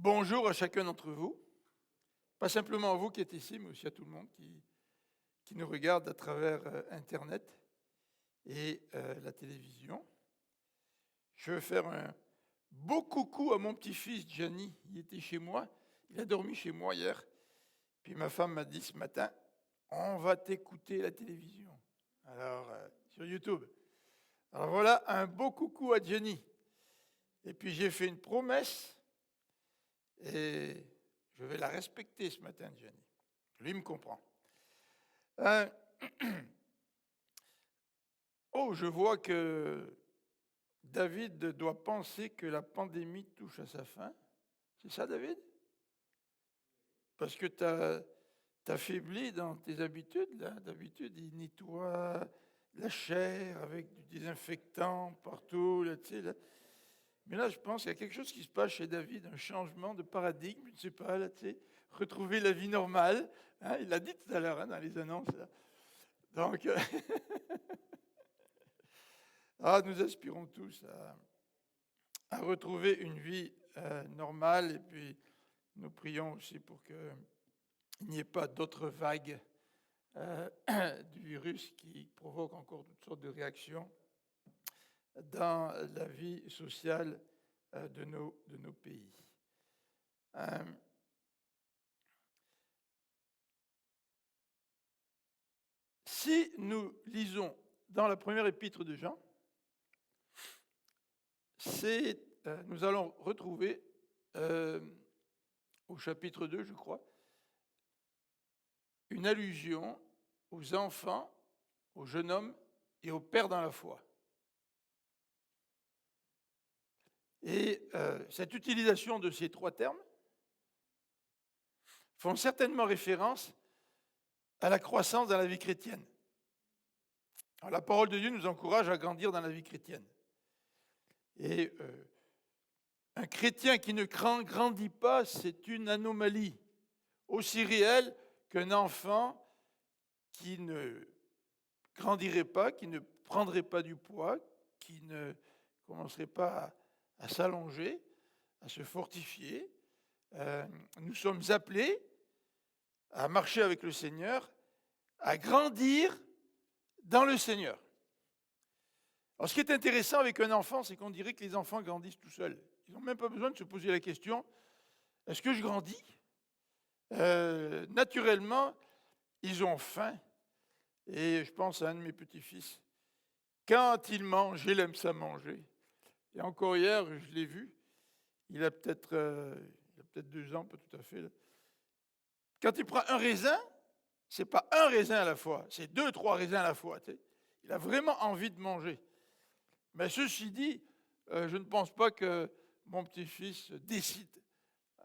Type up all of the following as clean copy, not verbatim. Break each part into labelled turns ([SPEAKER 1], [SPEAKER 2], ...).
[SPEAKER 1] Bonjour à chacun d'entre vous, pas simplement à vous qui êtes ici, mais aussi à tout le monde qui nous regarde à travers Internet et la télévision. Je veux faire un beau coucou à mon petit-fils Gianni. Il était chez moi, il a dormi chez moi hier. Puis ma femme m'a dit ce matin, on va t'écouter la télévision. Alors, sur YouTube. Alors voilà, un beau coucou à Gianni. Et puis j'ai fait une promesse et je vais la respecter ce matin, Gianni. Lui me comprend. Euh, Oh, je vois que David doit penser que la pandémie touche à sa fin. C'est ça, David? Parce que tu as faibli dans tes habitudes, là. D'habitude, il nettoie la chair avec du désinfectant partout, là, tu sais, là. Mais là, je pense qu'il y a quelque chose qui se passe chez David, un changement de paradigme, je ne sais pas, là, tu sais, retrouver la vie normale. Hein, il l'a dit tout à l'heure, hein, dans les annonces, là. Donc, nous aspirons tous à retrouver une vie normale, et puis nous prions aussi pour qu'il n'y ait pas d'autres vagues du virus qui provoquent encore toutes sortes de réactions dans la vie sociale de nos pays. Si nous lisons dans la première épître de Jean, nous allons retrouver au chapitre 2, je crois, une allusion aux enfants, aux jeunes hommes et aux pères dans la foi. Et cette utilisation de ces trois termes font certainement référence à la croissance dans la vie chrétienne. Alors, la parole de Dieu nous encourage à grandir dans la vie chrétienne. Et un chrétien qui ne grandit pas, c'est une anomalie, aussi réelle qu'un enfant qui ne grandirait pas, qui ne prendrait pas du poids, qui ne commencerait pas à s'allonger, à se fortifier. Nous sommes appelés à marcher avec le Seigneur, à grandir dans le Seigneur. Alors, ce qui est intéressant avec un enfant, c'est qu'on dirait que les enfants grandissent tout seuls. Ils n'ont même pas besoin de se poser la question, est-ce que je grandis? Naturellement, ils ont faim. Et je pense à un de mes petits-fils. Quand il mange, il aime ça manger. Et encore hier, je l'ai vu. Il a peut-être 2 ans, pas tout à fait. Là. Quand il prend un raisin, c'est pas un raisin à la fois, c'est 2, 3 raisins à la fois. Tu sais. Il a vraiment envie de manger. Mais ceci dit, je ne pense pas que mon petit-fils décide,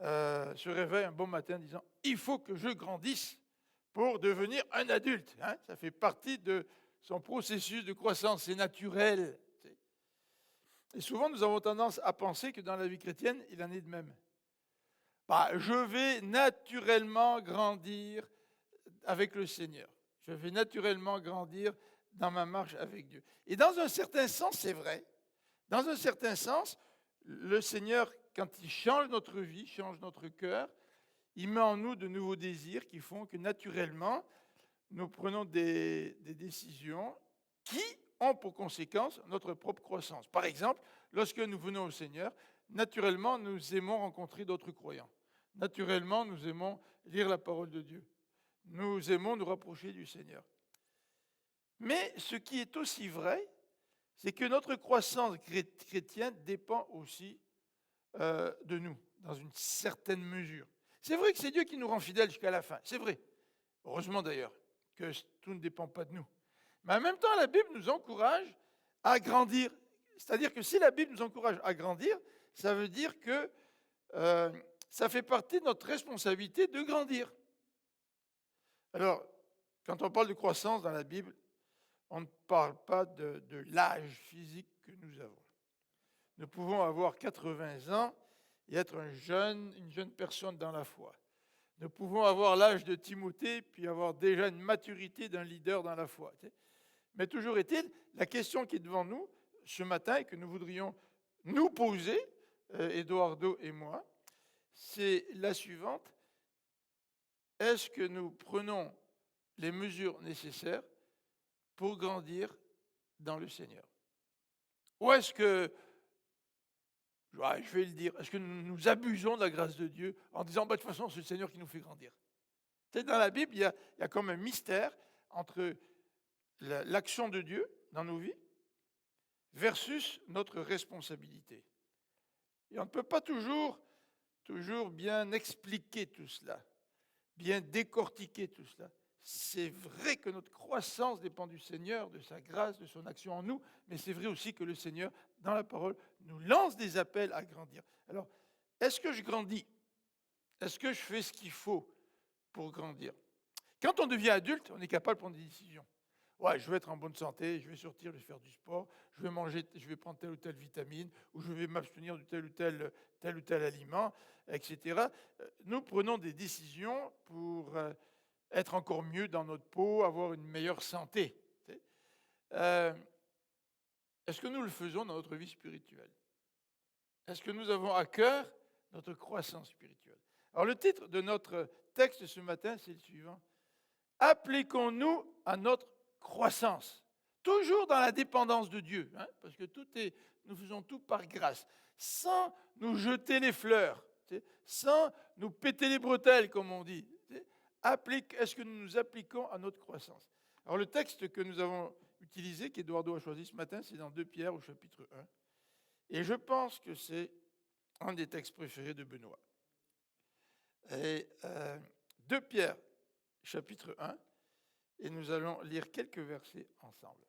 [SPEAKER 1] se réveille un bon matin en disant « Il faut que je grandisse pour devenir un adulte. Hein. » Ça fait partie de son processus de croissance, c'est naturel. Tu sais. Et souvent, nous avons tendance à penser que dans la vie chrétienne, il en est de même. Je vais naturellement grandir avec le Seigneur. Je vais naturellement grandir dans ma marche avec Dieu. Et dans un certain sens, c'est vrai. Dans un certain sens, le Seigneur, quand il change notre vie, change notre cœur, il met en nous de nouveaux désirs qui font que naturellement, nous prenons des décisions qui ont pour conséquence notre propre croissance. Par exemple, lorsque nous venons au Seigneur, naturellement, nous aimons rencontrer d'autres croyants. Naturellement, nous aimons lire la parole de Dieu. Nous aimons nous rapprocher du Seigneur. Mais ce qui est aussi vrai, c'est que notre croissance chrétienne dépend aussi de nous, dans une certaine mesure. C'est vrai que c'est Dieu qui nous rend fidèles jusqu'à la fin, c'est vrai. Heureusement d'ailleurs que tout ne dépend pas de nous. Mais en même temps, la Bible nous encourage à grandir. C'est-à-dire que si la Bible nous encourage à grandir, ça veut dire que ça fait partie de notre responsabilité de grandir. Alors, quand on parle de croissance dans la Bible, on ne parle pas de l'âge physique que nous avons. Nous pouvons avoir 80 ans et être une jeune personne dans la foi. Nous pouvons avoir l'âge de Timothée, puis avoir déjà une maturité d'un leader dans la foi. Mais toujours est-il, la question qui est devant nous ce matin et que nous voudrions nous poser, Eduardo et moi, c'est la suivante. Est-ce que nous prenons les mesures nécessaires pour grandir dans le Seigneur? Ou est-ce que, ouais, je vais le dire, est-ce que nous abusons de la grâce de Dieu en disant, de toute façon, c'est le Seigneur qui nous fait grandir? Tu sais, dans la Bible, il y a comme un mystère entre l'action de Dieu dans nos vies versus notre responsabilité. Et on ne peut pas toujours bien expliquer tout cela, bien décortiquer tout cela. C'est vrai que notre croissance dépend du Seigneur, de sa grâce, de son action en nous, mais c'est vrai aussi que le Seigneur, dans la parole, nous lance des appels à grandir. Alors, est-ce que je grandis? Est-ce que je fais ce qu'il faut pour grandir? Quand on devient adulte, on est capable de prendre des décisions. Ouais, je vais être en bonne santé, je vais sortir, je vais faire du sport, je vais manger, je vais prendre telle ou telle vitamine, ou je vais m'abstenir de tel ou tel aliment, etc. Nous prenons des décisions pour être encore mieux dans notre peau, avoir une meilleure santé. Euh, Est-ce que nous le faisons dans notre vie spirituelle? Est-ce que nous avons à cœur notre croissance spirituelle? Alors le titre de notre texte ce matin, c'est le suivant. Appliquons-nous à notre croissance. Toujours dans la dépendance de Dieu, hein, parce que nous faisons tout par grâce, sans nous jeter les fleurs, sans nous péter les bretelles, comme on dit. Est-ce que nous nous appliquons à notre croissance? Alors le texte que nous avons utilisé, qu'Eduardo a choisi ce matin, c'est dans 2 Pierre au chapitre 1. Et je pense que c'est un des textes préférés de Benoît. Et 2 Pierre, chapitre 1, et nous allons lire quelques versets ensemble.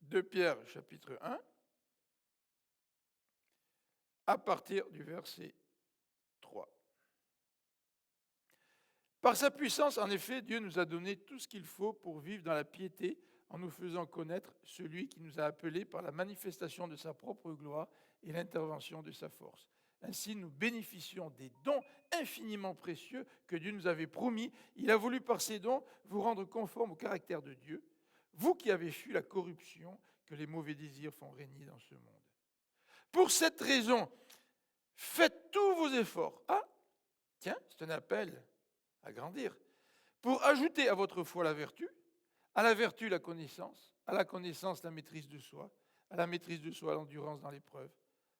[SPEAKER 1] De Pierre, chapitre 1, à partir du verset 3. Par sa puissance, en effet, Dieu nous a donné tout ce qu'il faut pour vivre dans la piété en nous faisant connaître celui qui nous a appelés par la manifestation de sa propre gloire et l'intervention de sa force. Ainsi, nous bénéficions des dons infiniment précieux que Dieu nous avait promis. Il a voulu par ces dons vous rendre conforme au caractère de Dieu, vous qui avez fui la corruption que les mauvais désirs font régner dans ce monde. Pour cette raison, faites tous vos efforts. Ah, tiens, c'est un appel à grandir. Pour ajouter à votre foi la vertu, à la vertu la connaissance, à la connaissance la maîtrise de soi, à la maîtrise de soi l'endurance dans l'épreuve,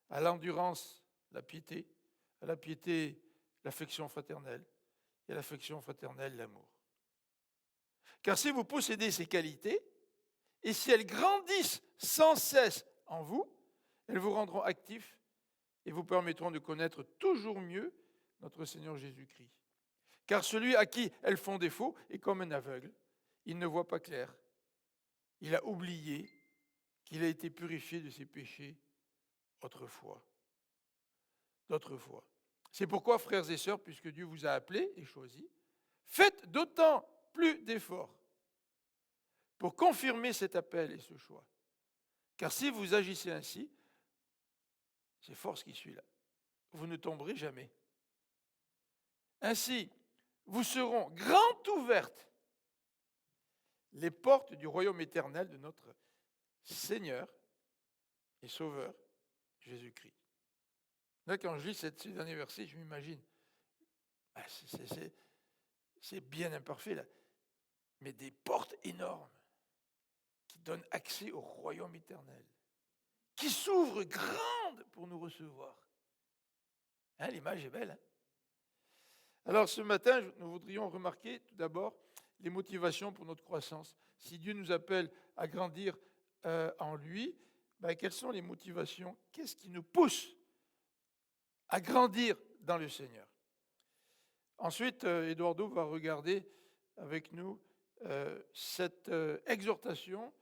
[SPEAKER 1] à l'endurance la piété, à la piété l'affection fraternelle, et à l'affection fraternelle l'amour. Car si vous possédez ces qualités, et si elles grandissent sans cesse en vous, elles vous rendront actifs et vous permettront de connaître toujours mieux notre Seigneur Jésus-Christ. Car celui à qui elles font défaut est comme un aveugle. Il ne voit pas clair. Il a oublié qu'il a été purifié de ses péchés d'autrefois. C'est pourquoi, frères et sœurs, puisque Dieu vous a appelés et choisis, faites d'autant plus d'efforts pour confirmer cet appel et ce choix. Car si vous agissez ainsi, c'est force qui suit là, vous ne tomberez jamais. Ainsi, vous seront grand ouvertes les portes du royaume éternel de notre Seigneur et Sauveur Jésus-Christ. Là, quand je lis ces derniers versets, je m'imagine, c'est bien imparfait là, mais des portes énormes qui donnent accès au royaume éternel, qui s'ouvrent grandes pour nous recevoir. Hein, l'image est belle. Hein? Alors ce matin, nous voudrions remarquer tout d'abord les motivations pour notre croissance. Si Dieu nous appelle à grandir en lui, quelles sont les motivations? Qu'est-ce qui nous pousse à grandir dans le Seigneur? Ensuite, Eduardo va regarder avec nous cette exhortation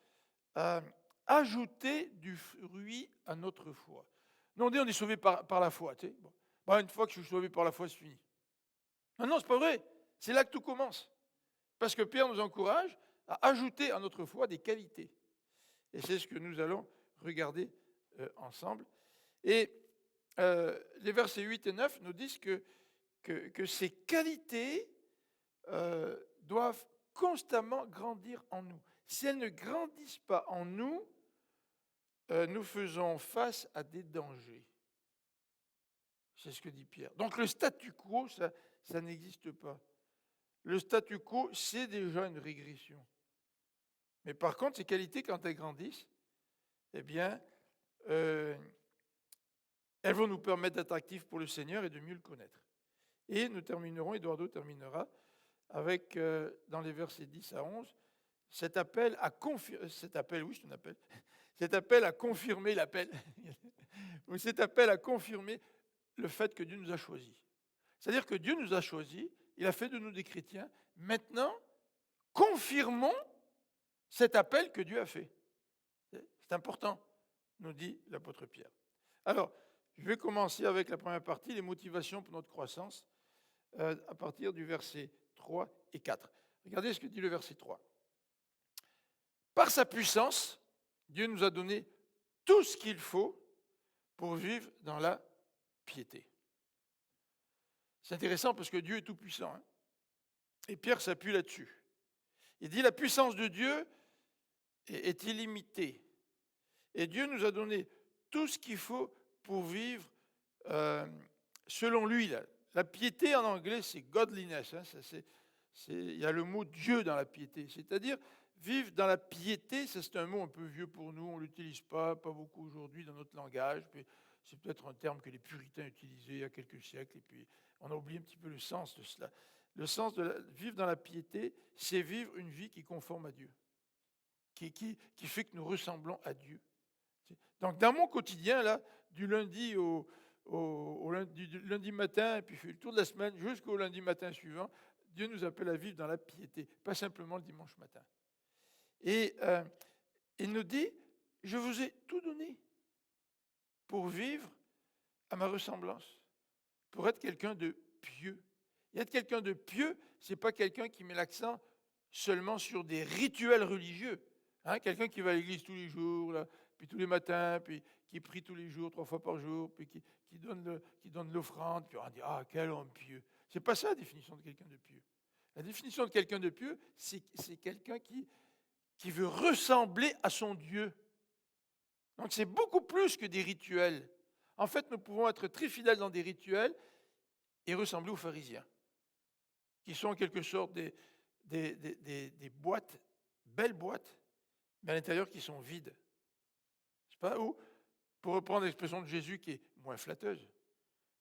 [SPEAKER 1] à ajouter du fruit à notre foi. Nous, on dit on est sauvé par la foi. Tu sais. Une fois que je suis sauvé par la foi, c'est fini. Non, c'est pas vrai. C'est là que tout commence. Parce que Pierre nous encourage à ajouter à notre foi des qualités. Et c'est ce que nous allons regarder ensemble. Et les versets 8 et 9 nous disent que ces qualités doivent constamment grandir en nous. Si elles ne grandissent pas en nous, nous faisons face à des dangers. C'est ce que dit Pierre. Donc le statu quo, ça n'existe pas. Le statu quo, c'est déjà une régression. Mais par contre, ces qualités, quand elles grandissent, eh bien, elles vont nous permettre d'être actifs pour le Seigneur et de mieux le connaître. Et nous terminerons, Eduardo terminera, avec, dans les versets 10 à 11, cet appel à confirmer, cet appel à confirmer l'appel, ou cet appel à confirmer le fait que Dieu nous a choisis. C'est-à-dire que Dieu nous a choisis, il a fait de nous des chrétiens. Maintenant, confirmons cet appel que Dieu a fait. C'est important, nous dit l'apôtre Pierre. Alors, je vais commencer avec la première partie, les motivations pour notre croissance, à partir du verset 3 et 4. Regardez ce que dit le verset 3. Par sa puissance, Dieu nous a donné tout ce qu'il faut pour vivre dans la piété. C'est intéressant parce que Dieu est tout-puissant. Hein? Et Pierre s'appuie là-dessus. Il dit la puissance de Dieu est illimitée. Et Dieu nous a donné tout ce qu'il faut pour vivre selon lui. La piété en anglais, c'est godliness. Hein? Il y a le mot Dieu dans la piété. C'est-à-dire, vivre dans la piété, c'est un mot un peu vieux pour nous. On ne l'utilise pas beaucoup aujourd'hui dans notre langage. C'est peut-être un terme que les puritains utilisaient il y a quelques siècles. Et puis, on a oublié un petit peu le sens de cela. Le sens de vivre dans la piété, c'est vivre une vie qui est conforme à Dieu, qui fait que nous ressemblons à Dieu. Donc, dans mon quotidien, là, du lundi du lundi matin, et puis le tour de la semaine jusqu'au lundi matin suivant, Dieu nous appelle à vivre dans la piété, pas simplement le dimanche matin. Et il nous dit, je vous ai tout donné pour vivre à ma ressemblance, pour être quelqu'un de pieux. Et être quelqu'un de pieux, ce n'est pas quelqu'un qui met l'accent seulement sur des rituels religieux. Hein, quelqu'un qui va à l'église tous les jours, là, puis tous les matins, puis qui prie tous les jours, 3 fois par jour, puis qui donne l'offrande, puis on dit « Ah, quel homme pieux !» Ce n'est pas ça la définition de quelqu'un de pieux. La définition de quelqu'un de pieux, c'est quelqu'un qui veut ressembler à son Dieu. Donc c'est beaucoup plus que des rituels. En fait, nous pouvons être très fidèles dans des rituels et ressembler aux pharisiens, qui sont en quelque sorte des boîtes, belles boîtes, mais à l'intérieur qui sont vides. Je sais pas où, pour reprendre l'expression de Jésus qui est moins flatteuse,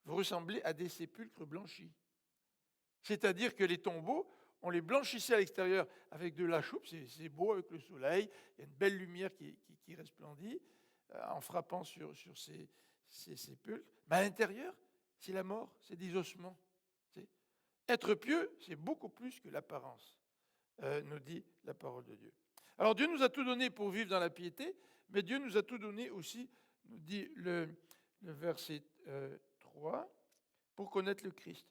[SPEAKER 1] vous ressemblez à des sépulcres blanchis. C'est-à-dire que les tombeaux, on les blanchissait à l'extérieur avec de la choupe, c'est beau avec le soleil, il y a une belle lumière qui resplendit en frappant sur ces sépulcres. Mais à l'intérieur, c'est la mort, c'est des ossements. Être pieux, c'est beaucoup plus que l'apparence, nous dit la parole de Dieu. Alors Dieu nous a tout donné pour vivre dans la piété, mais Dieu nous a tout donné aussi, nous dit le verset 3, pour connaître le Christ.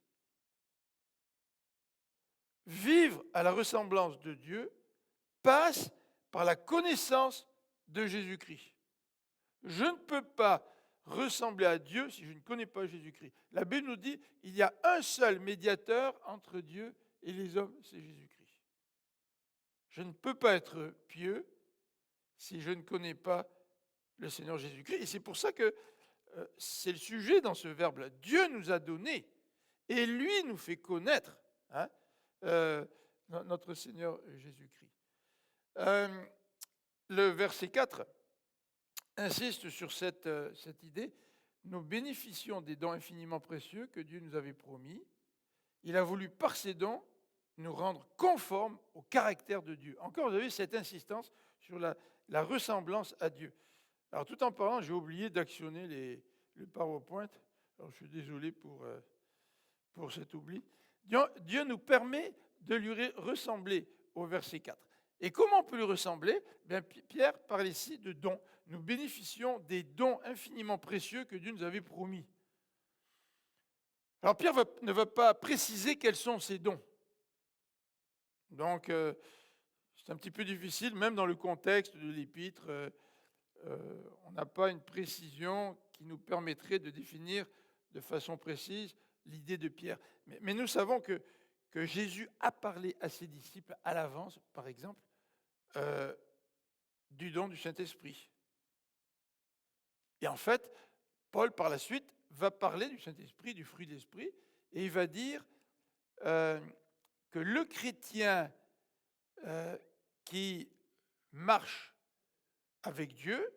[SPEAKER 1] Vivre à la ressemblance de Dieu passe par la connaissance de Jésus-Christ. Je ne peux pas ressembler à Dieu si je ne connais pas Jésus-Christ. La Bible nous dit il y a un seul médiateur entre Dieu et les hommes, c'est Jésus-Christ. Je ne peux pas être pieux si je ne connais pas le Seigneur Jésus-Christ. Et c'est pour ça que c'est le sujet dans ce verbe-là. Dieu nous a donné et lui nous fait connaître notre Seigneur Jésus-Christ. Le verset 4 insiste sur cette idée. Nous bénéficions des dons infiniment précieux que Dieu nous avait promis. Il a voulu, par ces dons, nous rendre conformes au caractère de Dieu. Encore, vous avez cette insistance sur la ressemblance à Dieu. Alors, tout en parlant, j'ai oublié d'actionner le PowerPoint. Alors, je suis désolé pour cet oubli. Dieu nous permet de lui ressembler au verset 4. Et comment on peut lui ressembler ? Bien, Pierre parle ici de dons. Nous bénéficions des dons infiniment précieux que Dieu nous avait promis. Alors Pierre ne va pas préciser quels sont ces dons. Donc, c'est un petit peu difficile, même dans le contexte de l'épître, on n'a pas une précision qui nous permettrait de définir de façon précise l'idée de Pierre. Mais nous savons que Jésus a parlé à ses disciples à l'avance, par exemple, du don du Saint-Esprit. Et en fait, Paul, par la suite, va parler du Saint-Esprit, du fruit de l'Esprit, et il va dire que le chrétien qui marche avec Dieu,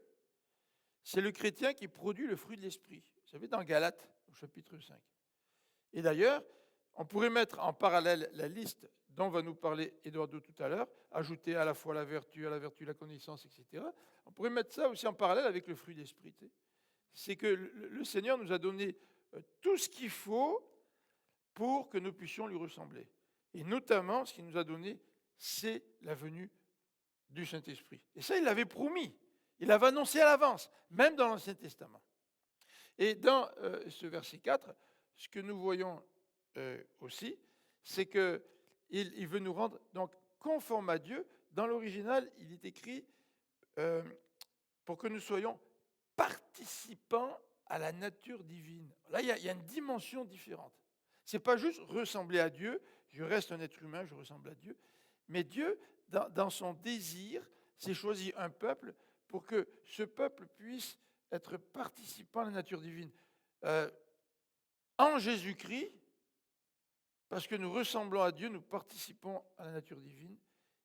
[SPEAKER 1] c'est le chrétien qui produit le fruit de l'Esprit. Vous savez, dans Galates, au chapitre 5. Et d'ailleurs, on pourrait mettre en parallèle la liste dont va nous parler Eduardo tout à l'heure, ajouter à la fois à la vertu la connaissance, etc. On pourrait mettre ça aussi en parallèle avec le fruit de l'Esprit. C'est que le Seigneur nous a donné tout ce qu'il faut pour que nous puissions lui ressembler. Et notamment, ce qu'il nous a donné, c'est la venue du Saint-Esprit. Et ça, il l'avait promis. Il l'avait annoncé à l'avance, même dans l'Ancien Testament. Et dans ce verset 4, ce que nous voyons aussi, c'est qu'il veut nous rendre donc conformes à Dieu. Dans l'original, il est écrit pour que nous soyons participants à la nature divine. Là, il y a une dimension différente. Ce n'est pas juste ressembler à Dieu, je reste un être humain, je ressemble à Dieu, mais Dieu, dans son désir, s'est choisi un peuple pour que ce peuple puisse être participant à la nature divine. En Jésus-Christ, parce que nous ressemblons à Dieu, nous participons à la nature divine,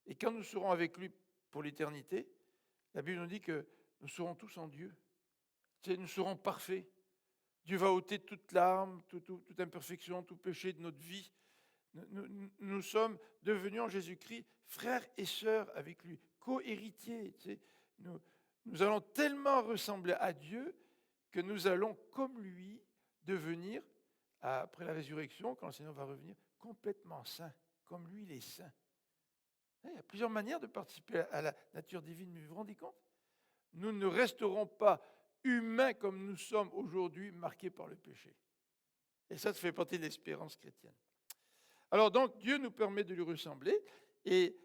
[SPEAKER 1] et quand nous serons avec lui pour l'éternité, la Bible nous dit que nous serons tous en Dieu. Nous serons parfaits. Dieu va ôter toute larme, toute imperfection, tout péché de notre vie. Nous sommes devenus en Jésus-Christ frères et sœurs avec lui, co-héritiers. Nous allons tellement ressembler à Dieu que nous allons, comme lui, devenir, après la résurrection, quand le Seigneur va revenir, complètement saints, comme lui, il est saint. Il y a plusieurs manières de participer à la nature divine, mais vous vous rendez compte? Nous ne resterons pas humains comme nous sommes aujourd'hui, marqués par le péché. Et ça fait partie de l'espérance chrétienne. Alors donc, Dieu nous permet de lui ressembler, et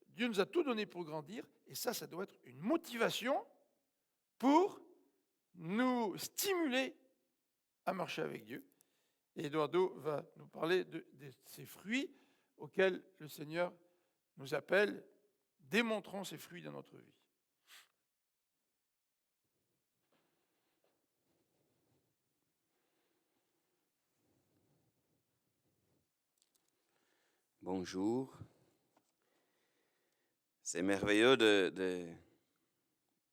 [SPEAKER 1] Dieu nous a tout donné pour grandir, et ça doit être une motivation pour nous stimuler à marcher avec Dieu. Et Eduardo va nous parler de ces fruits auxquels le Seigneur nous appelle. Démontrons ces fruits dans notre vie.
[SPEAKER 2] Bonjour. C'est merveilleux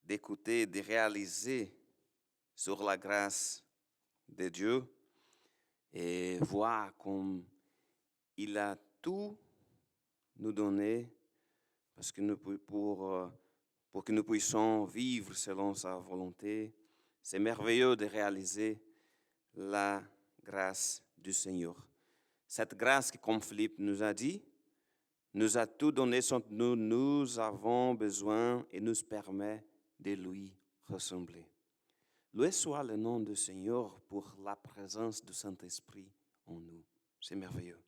[SPEAKER 2] d'écouter, de réaliser sur la grâce de Dieu et voir comme il a tout nous donné parce que pour que nous puissions vivre selon sa volonté. C'est merveilleux de réaliser la grâce du Seigneur. Cette grâce qui, comme Philippe nous a dit, nous a tout donné ce dont nous avons besoin et nous permet de lui ressembler. Loué soit le nom du Seigneur pour la présence du Saint-Esprit en nous. C'est merveilleux.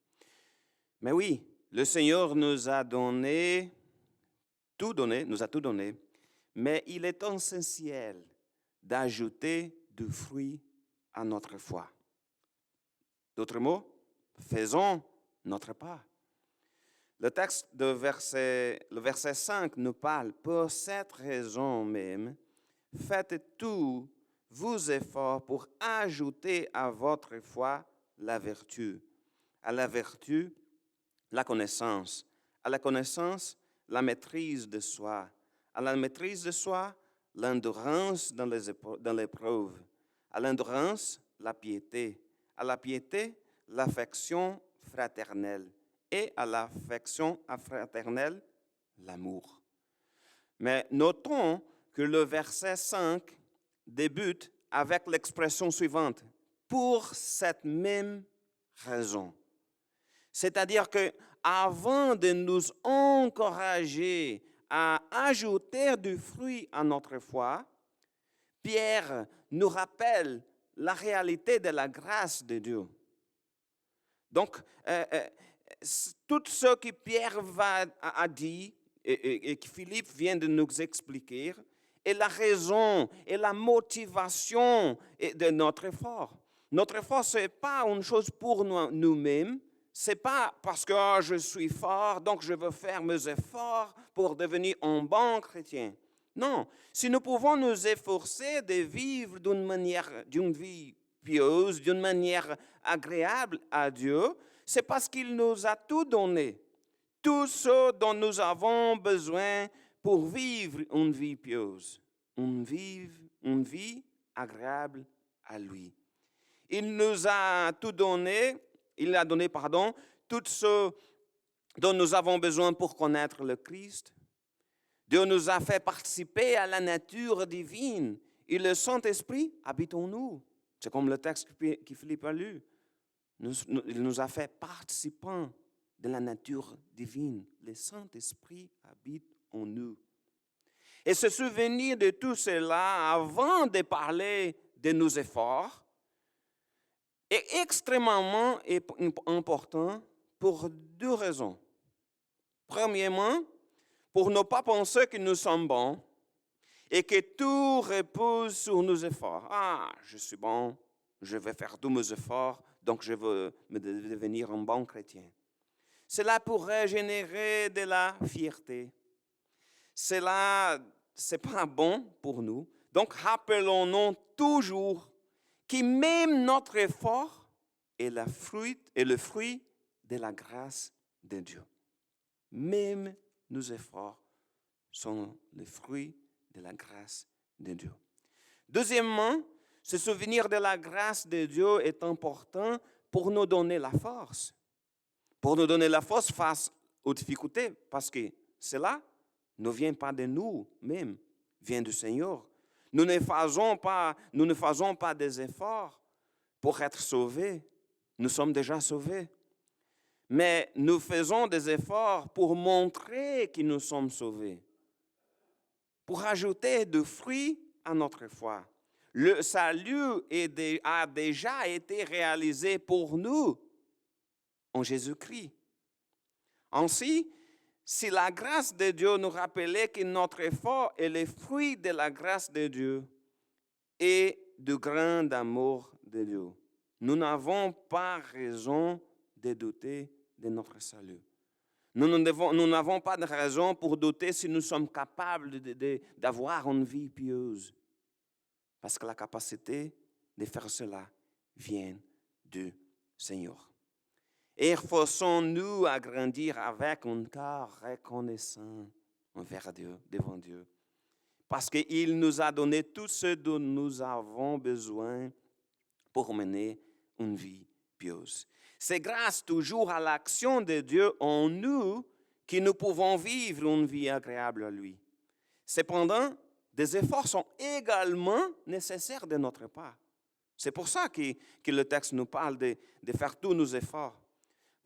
[SPEAKER 2] Mais oui, le Seigneur nous a tout donné, mais il est essentiel d'ajouter du fruit à notre foi. D'autres mots, faisons notre part. Le texte le verset 5 nous parle, pour cette raison même, faites tous vos efforts pour ajouter à votre foi la vertu. À la vertu, la connaissance. À la connaissance, la maîtrise de soi. À la maîtrise de soi, l'endurance dans l'épreuve. À l'endurance, la piété. À la piété, l'affection fraternelle. Et à l'affection fraternelle, l'amour. Mais notons que le verset 5 débute avec l'expression suivante, pour cette même raison. C'est-à-dire que avant de nous encourager à ajouter du fruit à notre foi, Pierre nous rappelle la réalité de la grâce de Dieu. Donc, tout ce que Pierre a dit et que Philippe vient de nous expliquer est la raison et la motivation de notre effort. Notre effort, ce n'est pas une chose pour nous-mêmes. Ce n'est pas parce que je suis fort, donc je veux faire mes efforts pour devenir un bon chrétien. Non, si nous pouvons nous efforcer de vivre d'une vie pieuse, d'une manière agréable à Dieu, c'est parce qu'il nous a tout donné, tout ce dont nous avons besoin pour vivre une vie pieuse, une vie agréable à lui. Il nous a tout donné, il a donné, tout ce dont nous avons besoin pour connaître le Christ. Dieu nous a fait participer à la nature divine et le Saint-Esprit habite en nous. C'est comme le texte que Philippe a lu. Il nous a fait participants de la nature divine. Le Saint-Esprit habite en nous. Et se souvenir de tout cela avant de parler de nos efforts est extrêmement important pour deux raisons. Premièrement, pour ne pas penser que nous sommes bons et que tout repose sur nos efforts. Ah, je suis bon, je vais faire tous mes efforts, donc je veux devenir un bon chrétien. Cela pourrait générer de la fierté. Cela, ce n'est pas bon pour nous. Donc, rappelons-nous toujours que même notre effort est le fruit de la grâce de Dieu. Même nos efforts sont le fruit de la grâce de Dieu. Deuxièmement, se souvenir de la grâce de Dieu est important pour nous donner la force. Pour nous donner la force face aux difficultés, parce que cela ne vient pas de nous-mêmes, vient du Seigneur. Nous ne faisons pas des efforts pour être sauvés. Nous sommes déjà sauvés. Mais nous faisons des efforts pour montrer que nous sommes sauvés, pour ajouter du fruit à notre foi. Le salut a déjà été réalisé pour nous en Jésus-Christ. Ainsi, si la grâce de Dieu nous rappelait que notre effort est le fruit de la grâce de Dieu et du grand amour de Dieu, nous n'avons pas raison de douter de notre salut. Nous n'avons pas de raison pour douter si nous sommes capables d'avoir une vie pieuse. Parce que la capacité de faire cela vient du Seigneur. Efforçons-nous à grandir avec un cœur reconnaissant envers Dieu, devant Dieu. Parce qu'il nous a donné tout ce dont nous avons besoin pour mener une vie pieuse. C'est grâce toujours à l'action de Dieu en nous que nous pouvons vivre une vie agréable à lui. Cependant, des efforts sont également nécessaires de notre part. C'est pour ça que le texte nous parle de faire tous nos efforts.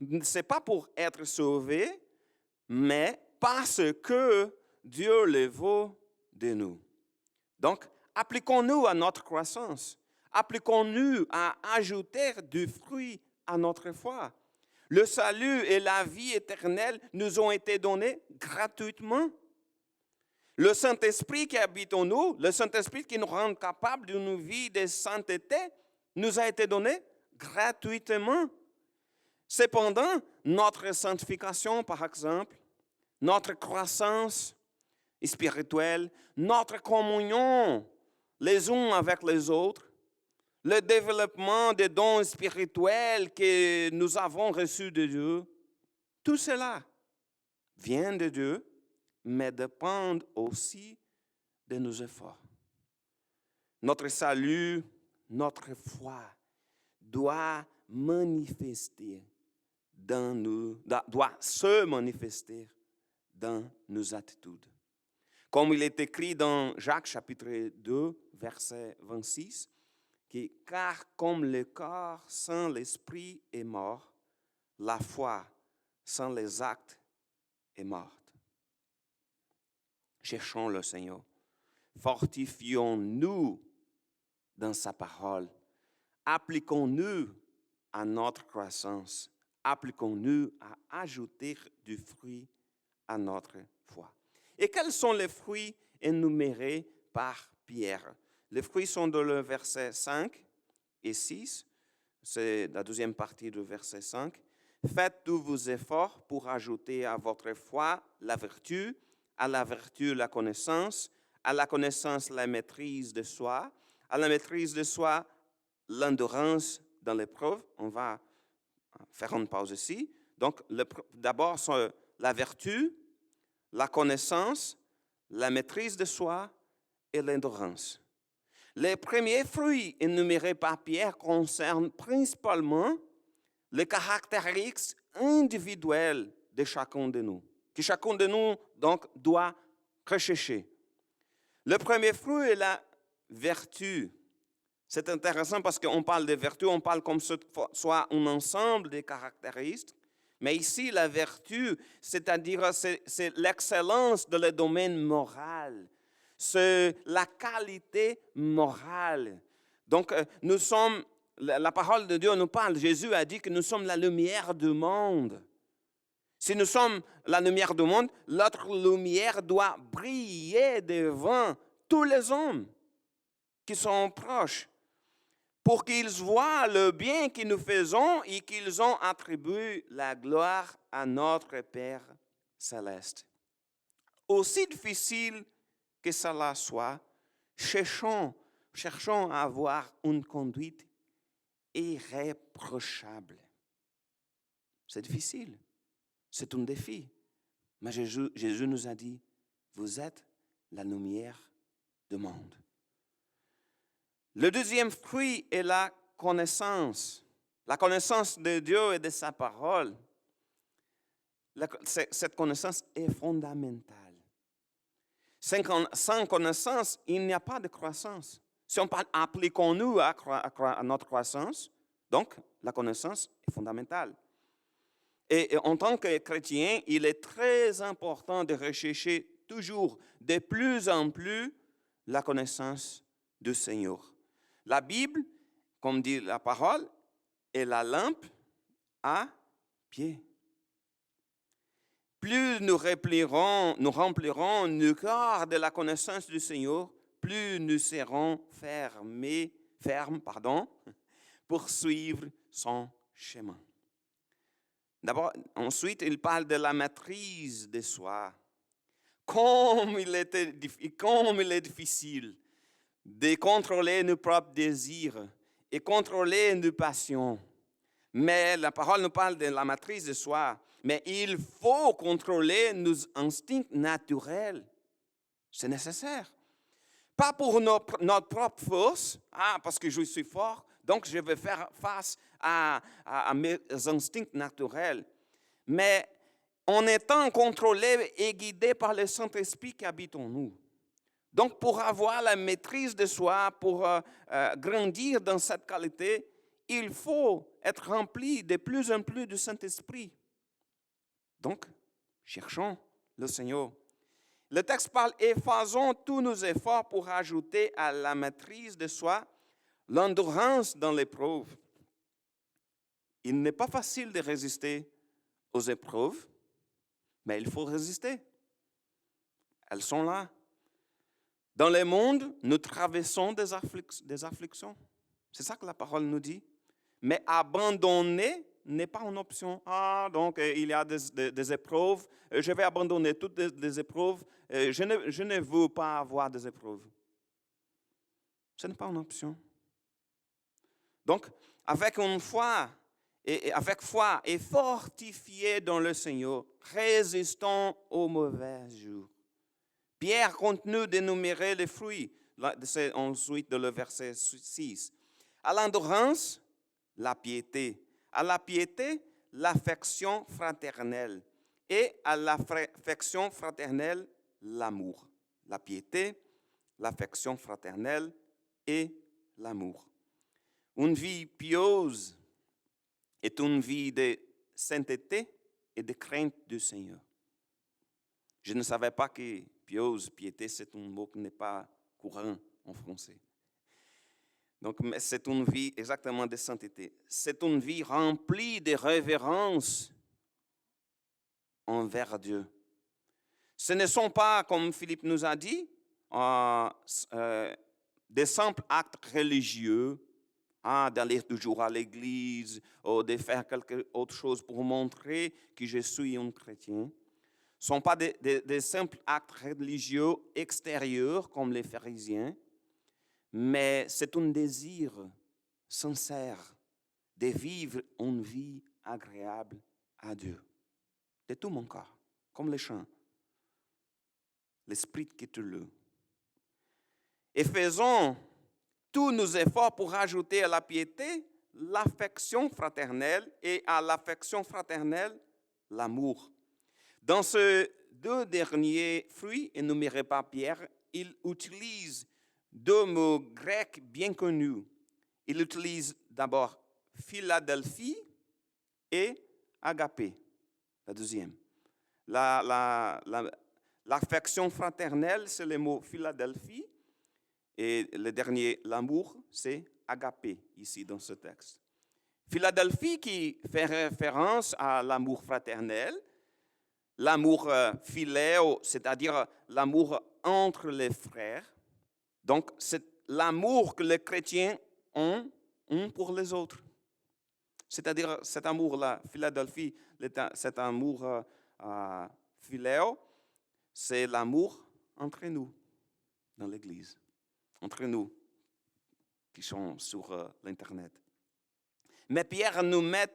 [SPEAKER 2] Ce n'est pas pour être sauvé, mais parce que Dieu le veut de nous. Donc, appliquons-nous à notre croissance. Appliquons-nous à ajouter du fruit à notre foi. Le salut et la vie éternelle nous ont été donnés gratuitement. Le Saint-Esprit qui habite en nous, le Saint-Esprit qui nous rend capables d'une vie de sainteté, nous a été donné gratuitement. Cependant, notre sanctification, par exemple, notre croissance spirituelle, notre communion les uns avec les autres, le développement des dons spirituels que nous avons reçus de Dieu, tout cela vient de Dieu, mais dépend aussi de nos efforts. Notre salut, notre foi doit se manifester dans nos attitudes. Comme il est écrit dans Jacques chapitre 2, verset 26, que « Car comme le corps sans l'esprit est mort, la foi sans les actes est morte. » Cherchons le Seigneur. Fortifions-nous dans sa parole. Appliquons-nous à notre croissance. Appliquons-nous à ajouter du fruit à notre foi. Et quels sont les fruits énumérés par Pierre? Les fruits sont dans le verset 5 et 6. C'est la deuxième partie du verset 5. Faites tous vos efforts pour ajouter à votre foi la vertu, à la vertu la connaissance, à la connaissance, la maîtrise de soi, à la maîtrise de soi, l'endurance dans l'épreuve. On va faire une pause ici. Donc, d'abord, la vertu, la connaissance, la maîtrise de soi et l'endurance. Les premiers fruits énumérés par Pierre concernent principalement les caractéristiques individuelles de chacun de nous, que chacun de nous donc doit rechercher. Le premier fruit est la vertu. C'est intéressant parce qu'on parle de vertu, on parle comme ce soit un ensemble de caractéristiques, mais ici la vertu, c'est-à-dire c'est l'excellence dans le domaine moral, c'est la qualité morale. Donc nous sommes, la parole de Dieu nous parle, Jésus a dit que nous sommes la lumière du monde. Si nous sommes la lumière du monde, notre lumière doit briller devant tous les hommes qui sont proches pour qu'ils voient le bien que nous faisons et qu'ils ont attribué la gloire à notre Père céleste. Aussi difficile que cela soit, cherchons à avoir une conduite irréprochable. C'est difficile. C'est un défi. Mais Jésus nous a dit, vous êtes la lumière du monde. Le deuxième fruit est la connaissance. La connaissance de Dieu et de sa parole. Cette connaissance est fondamentale. Sans connaissance, il n'y a pas de croissance. Si on parle, appliquons-nous à notre croissance, donc la connaissance est fondamentale. Et en tant que chrétien, il est très important de rechercher toujours de plus en plus la connaissance du Seigneur. La Bible, comme dit la parole, est la lampe à pied. Plus nous remplirons nos cœurs de la connaissance du Seigneur, plus nous serons fermes pour suivre son chemin. D'abord, ensuite, il parle de la maîtrise de soi. Comme il est difficile de contrôler nos propres désirs et contrôler nos passions. Mais la parole nous parle de la maîtrise de soi. Mais il faut contrôler nos instincts naturels. C'est nécessaire. Pas pour notre propre force, parce que je suis fort, donc je vais faire face à mes instincts naturels. Mais en étant contrôlé et guidé par le Saint-Esprit qui habite en nous. Donc, pour avoir la maîtrise de soi, pour grandir dans cette qualité, il faut être rempli de plus en plus du Saint-Esprit. Donc, cherchons le Seigneur. Le texte parle et faisons tous nos efforts pour ajouter à la maîtrise de soi l'endurance dans l'épreuve. Il n'est pas facile de résister aux épreuves, mais il faut résister. Elles sont là. Dans le monde, nous traversons des afflictions. C'est ça que la parole nous dit. Mais abandonner n'est pas une option. Donc il y a des épreuves. Je vais abandonner toutes les épreuves. Je ne veux pas avoir des épreuves. Ce n'est pas une option. Donc, avec foi et fortifiés dans le Seigneur, résistons aux mauvais jours. Pierre continue d'énumérer les fruits, c'est ensuite dans le verset 6. À l'endurance, la piété. À la piété, l'affection fraternelle. Et à l'affection fraternelle, l'amour. La piété, l'affection fraternelle et l'amour. Une vie pieuse est une vie de sainteté et de crainte du Seigneur. Je ne savais pas que pieuse, piété, c'est un mot qui n'est pas courant en français. Donc, c'est une vie exactement de sainteté. C'est une vie remplie de révérence envers Dieu. Ce ne sont pas, comme Philippe nous a dit, des simples actes religieux, d'aller toujours à l'église ou de faire quelque autre chose pour montrer que je suis un chrétien. sont pas des simples actes religieux extérieurs comme les pharisiens, mais c'est un désir sincère de vivre une vie agréable à Dieu, de tout mon cœur, comme les chants, l'esprit qui te loue. Et faisons tous nos efforts pour ajouter à la piété l'affection fraternelle et à l'affection fraternelle l'amour. Dans ces deux derniers fruits énumérés par Pierre, il utilise deux mots grecs bien connus. Il utilise d'abord Philadelphie et agapé, la deuxième. L'affection fraternelle, c'est le mot Philadelphie. Et le dernier, l'amour, c'est agapé, ici dans ce texte. Philadelphie qui fait référence à l'amour fraternel, l'amour philéo, c'est-à-dire l'amour entre les frères. Donc, c'est l'amour que les chrétiens ont pour les autres. C'est-à-dire cet amour-là, Philadelphie, cet amour philéo, c'est l'amour entre nous, dans l'Église, entre nous qui sont sur l'Internet. Mais Pierre nous met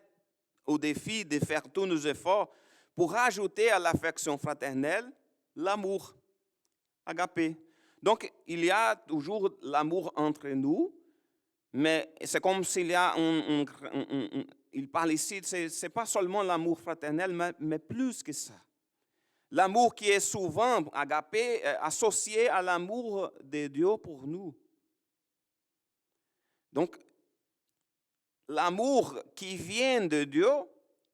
[SPEAKER 2] au défi de faire tous nos efforts pour ajouter à l'affection fraternelle l'amour, agapé. Donc, il y a toujours l'amour entre nous, mais c'est comme s'il y a il parle ici, ce n'est pas seulement l'amour fraternel, mais plus que ça. L'amour qui est souvent, agapé, associé à l'amour de Dieu pour nous. Donc, l'amour qui vient de Dieu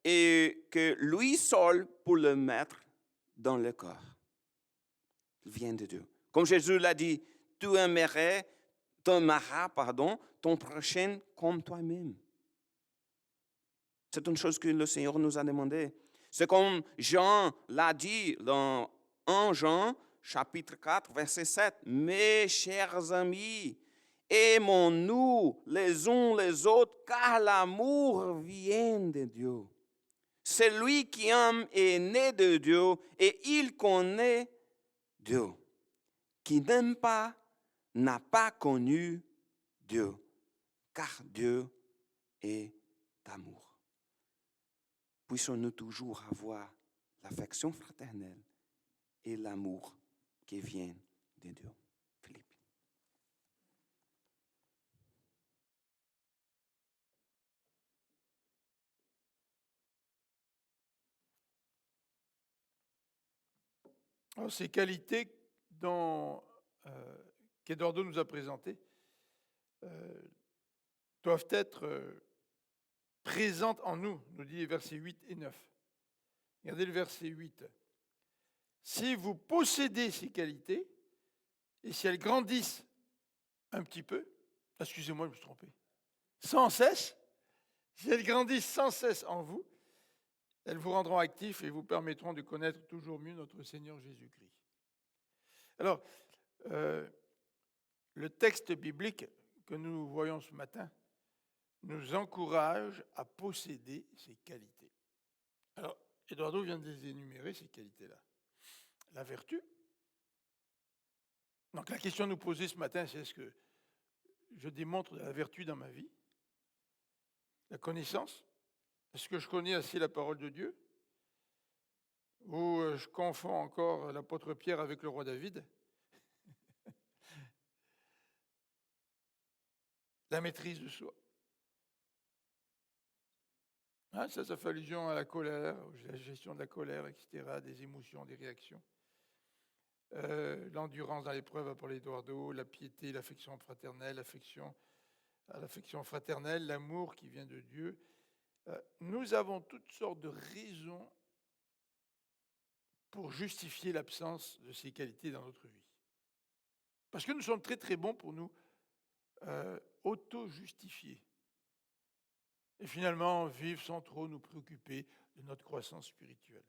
[SPEAKER 2] et que lui seul peut le mettre dans le cœur. Il vient de Dieu. Comme Jésus l'a dit, tu aimeras ton prochain comme toi-même. C'est une chose que le Seigneur nous a demandé. C'est comme Jean l'a dit dans 1 Jean, chapitre 4, verset 7. Mes chers amis, aimons-nous les uns les autres, car l'amour vient de Dieu. Celui qui aime est né de Dieu et il connaît Dieu. Qui n'aime pas n'a pas connu Dieu, car Dieu est amour. Puissions-nous toujours avoir l'affection fraternelle et l'amour qui vient de Dieu. Philippe.
[SPEAKER 1] Alors, ces qualités qu'Eduardo nous a présentées doivent être présentes en nous, nous dit les versets 8 et 9. Regardez le verset 8. Si vous possédez ces qualités, et si elles grandissent un petit peu, excusez-moi, je me suis trompé, sans cesse, si elles grandissent sans cesse en vous, elles vous rendront actifs et vous permettront de connaître toujours mieux notre Seigneur Jésus-Christ. Alors, le texte biblique que nous voyons ce matin nous encourage à posséder ces qualités. Alors, Eduardo vient de les énumérer, ces qualités-là. La vertu. Donc, la question à nous poser ce matin, c'est est-ce que je démontre de la vertu dans ma vie? La connaissance. Est-ce que je connais assez la parole de Dieu? Ou je confonds encore l'apôtre Pierre avec le roi David? La maîtrise de soi. Ah, ça fait allusion à la colère, à la gestion de la colère, etc., des émotions, des réactions. L'endurance dans l'épreuve à parler d'Eduardo, la piété, l'affection fraternelle, l'affection fraternelle, l'amour qui vient de Dieu. Nous avons toutes sortes de raisons pour justifier l'absence de ces qualités dans notre vie. Parce que nous sommes très très bons pour nous auto-justifier. Et finalement, vivre sans trop nous préoccuper de notre croissance spirituelle.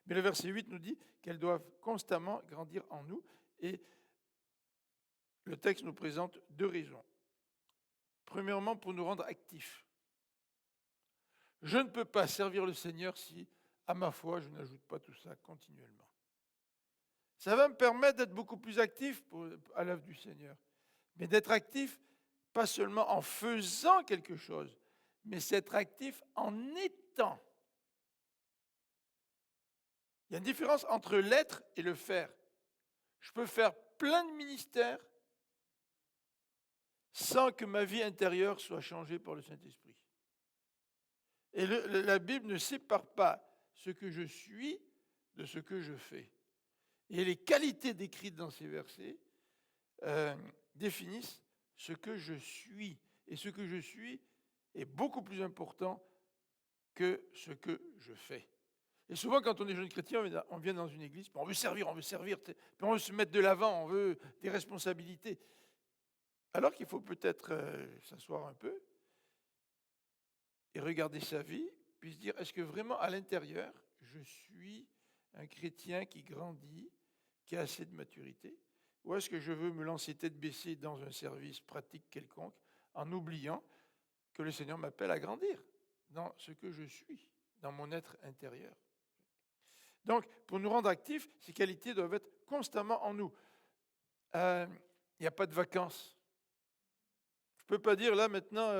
[SPEAKER 1] Mais le verset 8 nous dit qu'elles doivent constamment grandir en nous. Et le texte nous présente deux raisons. Premièrement, pour nous rendre actifs. Je ne peux pas servir le Seigneur si, à ma foi, je n'ajoute pas tout ça continuellement. Ça va me permettre d'être beaucoup plus actif à l'œuvre du Seigneur. Mais d'être actif, pas seulement en faisant quelque chose, mais c'est être actif en étant. Il y a une différence entre l'être et le faire. Je peux faire plein de ministères sans que ma vie intérieure soit changée par le Saint-Esprit. Et la Bible ne sépare pas ce que je suis de ce que je fais. Et les qualités décrites dans ces versets définissent ce que je suis. Et ce que je suis est beaucoup plus important que ce que je fais. Et souvent, quand on est jeune chrétien, on vient dans une église, puis on veut servir, puis on veut se mettre de l'avant, on veut des responsabilités. Alors qu'il faut peut-être s'asseoir un peu et regarder sa vie, puis se dire, est-ce que vraiment à l'intérieur, je suis un chrétien qui grandit, qui a assez de maturité, ou est-ce que je veux me lancer tête baissée dans un service pratique quelconque en oubliant que le Seigneur m'appelle à grandir dans ce que je suis, dans mon être intérieur. Donc, pour nous rendre actifs, ces qualités doivent être constamment en nous. Il n'y a pas de vacances. Je ne peux pas dire, là, maintenant,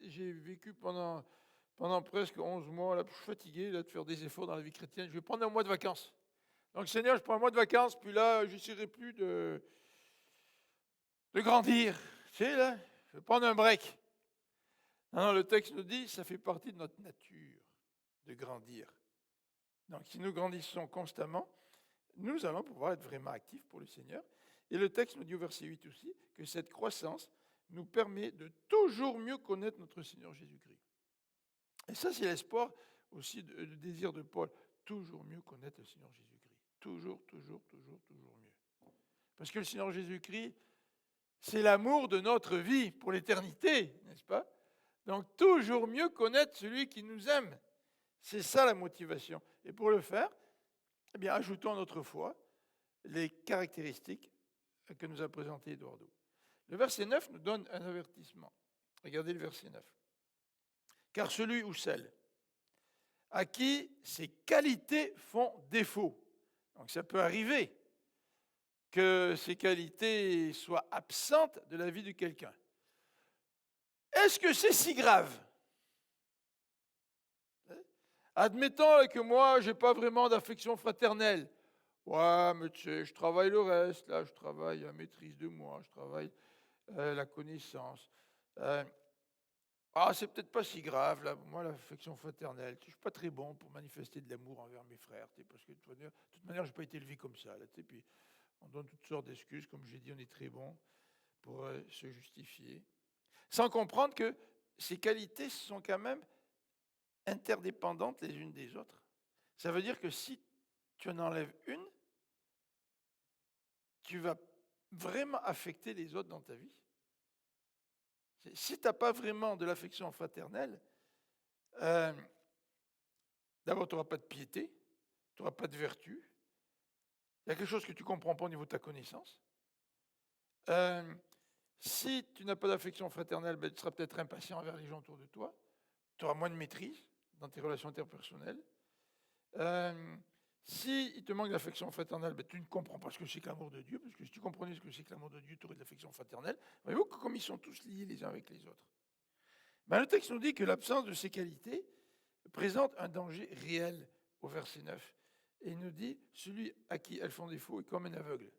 [SPEAKER 1] j'ai vécu pendant presque 11 mois, là, je suis fatigué là, de faire des efforts dans la vie chrétienne. Je vais prendre un mois de vacances. Donc, Seigneur, je prends un mois de vacances, puis là, je n'essaierai plus de grandir. Tu sais, là, je vais prendre un break. Non, le texte nous dit, ça fait partie de notre nature de grandir. Donc, si nous grandissons constamment, nous allons pouvoir être vraiment actifs pour le Seigneur. Et le texte nous dit au verset 8 aussi que cette croissance nous permet de toujours mieux connaître notre Seigneur Jésus-Christ. Et ça, c'est l'espoir aussi, le désir de Paul, toujours mieux connaître le Seigneur Jésus-Christ. Toujours, toujours, toujours, toujours mieux. Parce que le Seigneur Jésus-Christ, c'est l'amour de notre vie pour l'éternité, n'est-ce pas? Donc, toujours mieux connaître celui qui nous aime. C'est ça la motivation. Et pour le faire, eh bien, ajoutons à notre foi les caractéristiques que nous a présentées Eduardo. Le verset 9 nous donne un avertissement. Regardez le verset 9. Car celui ou celle à qui ces qualités font défaut, donc ça peut arriver que ces qualités soient absentes de la vie de quelqu'un. Est-ce que c'est si grave? Admettons que moi, je n'ai pas vraiment d'affection fraternelle. Ouais, mais tu sais, je travaille le reste, là, je travaille la maîtrise de moi, je travaille la connaissance. C'est peut-être pas si grave, là, moi, l'affection fraternelle. Je ne suis pas très bon pour manifester de l'amour envers mes frères, parce que de toute manière, je n'ai pas été élevé comme ça. Là, puis on donne toutes sortes d'excuses, comme j'ai dit, on est très bon pour se justifier. Sans comprendre que ces qualités sont quand même interdépendantes les unes des autres. Ça veut dire que si tu en enlèves une, tu vas vraiment affecter les autres dans ta vie. Si tu n'as pas vraiment de l'affection fraternelle, d'abord, tu n'auras pas de piété, tu n'auras pas de vertu. Il y a quelque chose que tu ne comprends pas au niveau de ta connaissance. Si tu n'as pas d'affection fraternelle, tu seras peut-être impatient envers les gens autour de toi. Tu auras moins de maîtrise dans tes relations interpersonnelles. Si il te manque d'affection fraternelle, tu ne comprends pas ce que c'est que l'amour de Dieu, parce que si tu comprenais ce que c'est que l'amour de Dieu, tu aurais de l'affection fraternelle. Voyez-vous que comme ils sont tous liés les uns avec les autres. Le texte nous dit que l'absence de ces qualités présente un danger réel au verset 9. Et il nous dit, celui à qui elles font défaut est comme un aveugle.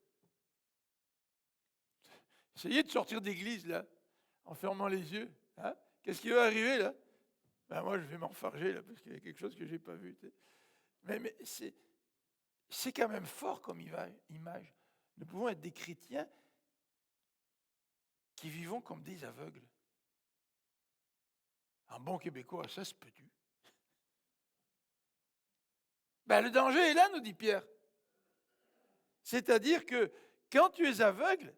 [SPEAKER 1] Essayez de sortir d'église, là, en fermant les yeux. Hein? Qu'est-ce qui va arriver, là? Moi, je vais m'enfarger, là, parce qu'il y a quelque chose que je n'ai pas vu. Mais c'est quand même fort comme image. Nous pouvons être des chrétiens qui vivons comme des aveugles. En bon québécois, ça se peut-tu? Le danger est là, nous dit Pierre. C'est-à-dire que quand tu es aveugle,